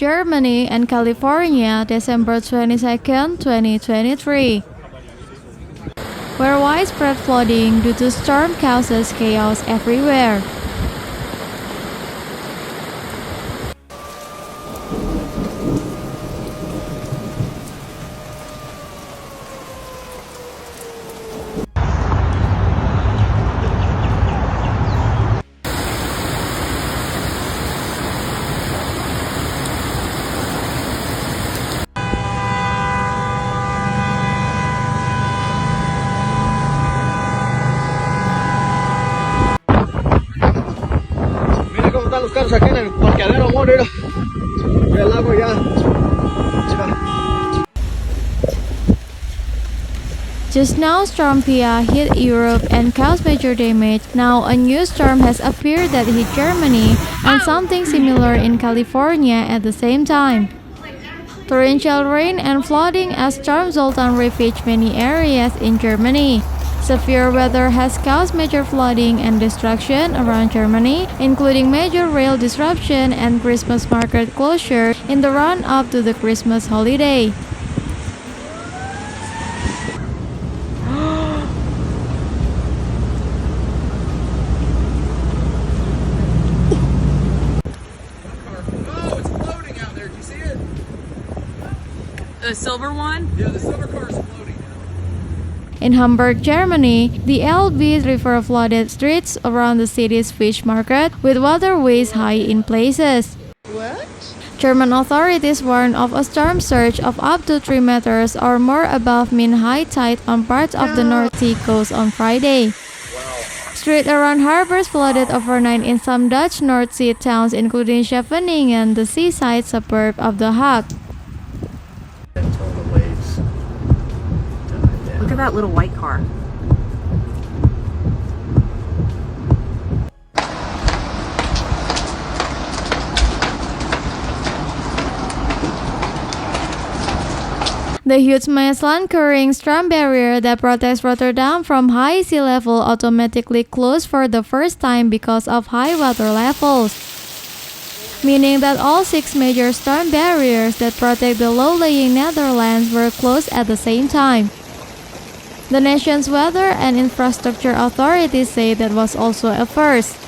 Germany and California, December 22, 2023, where widespread flooding due to storm causes chaos everywhere. Los carros aquí en el parqueadero, amor, mira. El agua ya. Just now, Storm Pia hit Europe and caused major damage. Now, a new storm has appeared that hit Germany and something similar in California at the same time. Torrential rain and flooding as Storm Zoltan ravaged many areas in Germany. Severe weather has caused major flooding and destruction around Germany, including major rail disruption and Christmas market closure in the run-up to the Christmas holiday. The silver one? Yeah, the silver car is floating. In Hamburg, Germany, the Elbe River flooded streets around the city's fish market, with waterways high in places. What? German authorities warned of a storm surge of up to 3 meters or more above mean high tide on parts of the North Sea coast on Friday. Streets around harbors flooded overnight in some Dutch North Sea towns, including Scheveningen, the seaside suburb of The Hague. Look at that little white car. The huge Maesland carrying storm barrier that protects Rotterdam from high sea level automatically closed for the first time because of high water levels, meaning that all 6 major storm barriers that protect the low-lying Netherlands were closed at the same time. The nation's weather and infrastructure authorities say that was also a first.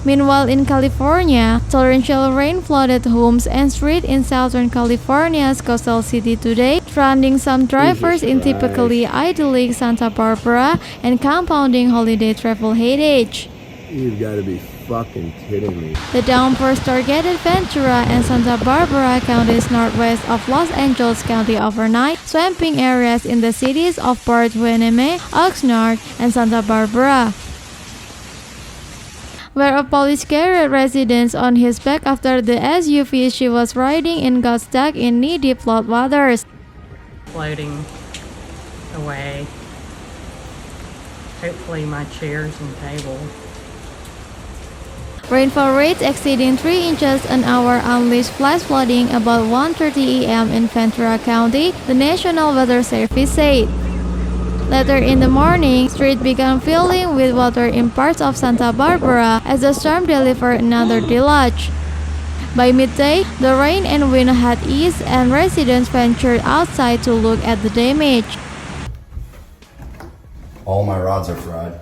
Meanwhile, in California, torrential rain flooded homes and streets in Southern California's coastal city today, stranding some drivers in typically idyllic Santa Barbara and compounding holiday travel headache. You've got to be fucking kidding me. The downpours targeted Ventura and Santa Barbara counties northwest of Los Angeles County overnight, swamping areas in the cities of Port Hueneme, Oxnard, and Santa Barbara, where a police carrier residents on his back after the SUV she was riding in got stuck in knee-deep flood waters. Floating away. Hopefully my chairs and table. Rainfall rates exceeding 3 inches an hour unleashed flash flooding about 1:30 a.m. in Ventura County, the National Weather Service said. Later in the morning, streets began filling with water in parts of Santa Barbara as the storm delivered another deluge. By midday, the rain and wind had eased and residents ventured outside to look at the damage. All my rods are fried.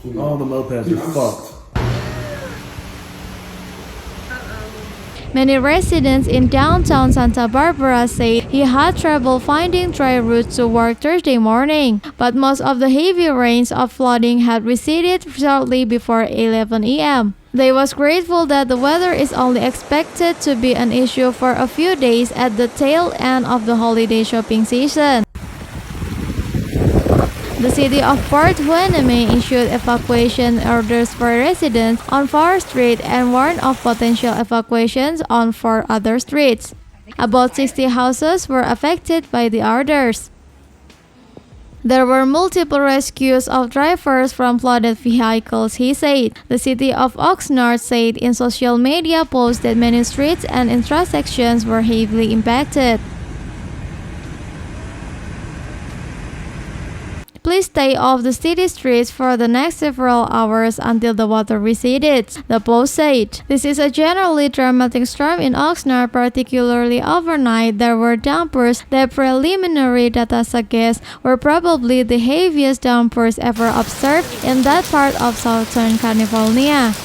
All the mopeds are fucked. Many residents in downtown Santa Barbara say he had trouble finding dry routes to work Thursday morning, but most of the heavy rains of flooding had receded shortly before 11 a.m. They was grateful that the weather is only expected to be an issue for a few days at the tail end of the holiday shopping season. The city of Port Hueneme issued evacuation orders for residents on 4 streets and warned of potential evacuations on 4 other streets. About 60 houses were affected by the orders. There were multiple rescues of drivers from flooded vehicles, he said. The city of Oxnard said in social media posts that many streets and intersections were heavily impacted. Please stay off the city streets for the next several hours until the water recedes, the post said. This is a generally dramatic storm in Oxnard, particularly overnight. There were downpours that preliminary data suggests were probably the heaviest downpours ever observed in that part of Southern California.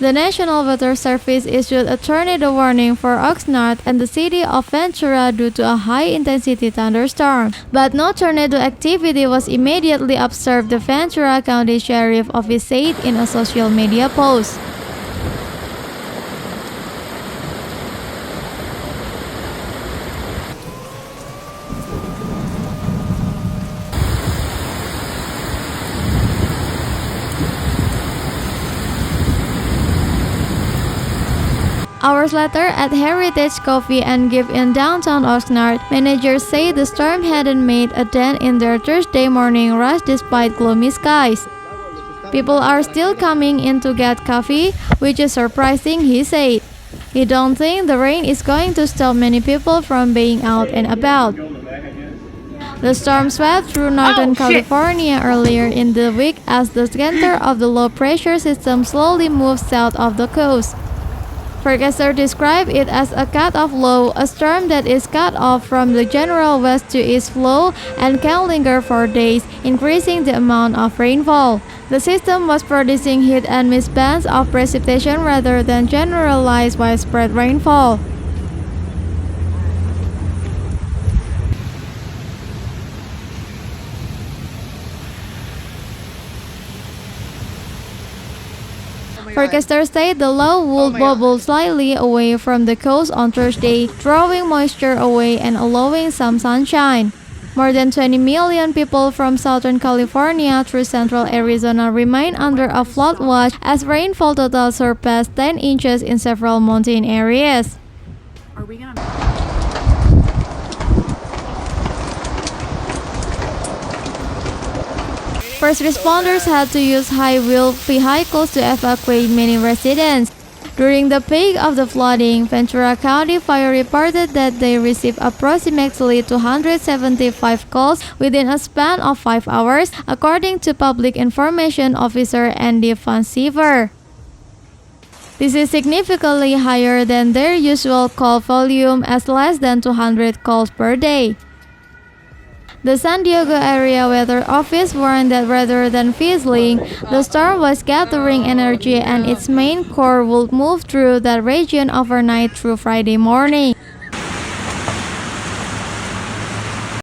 The National Weather Service issued a tornado warning for Oxnard and the city of Ventura due to a high-intensity thunderstorm. But no tornado activity was immediately observed, the Ventura County Sheriff Office said in a social media post. Hours later, at Heritage Coffee and Gift in downtown Oxnard, managers say the storm hadn't made a dent in their Thursday morning rush despite gloomy skies. People are still coming in to get coffee, which is surprising, he said. He don't think the rain is going to stop many people from being out and about. The storm swept through Northern California earlier in the week as the center of the low-pressure system slowly moved south of the coast. Forecasters describe it as a cut-off low, a storm that is cut off from the general west to east flow and can linger for days, increasing the amount of rainfall. The system was producing hit and miss bands of precipitation rather than generalized widespread rainfall. Forecasters say the low would bubble slightly away from the coast on Thursday, drawing moisture away and allowing some sunshine. More than 20 million people from Southern California through central Arizona remain under a flood watch as rainfall total surpassed 10 inches in several mountain areas. First responders had to use high-wheeled vehicles to evacuate many residents. During the peak of the flooding, Ventura County Fire reported that they received approximately 275 calls within a span of 5 hours, according to Public Information Officer Andy Van Siever. This is significantly higher than their usual call volume as less than 200 calls per day. The San Diego Area Weather Office warned that rather than fizzling, the storm was gathering energy and its main core would move through that region overnight through Friday morning.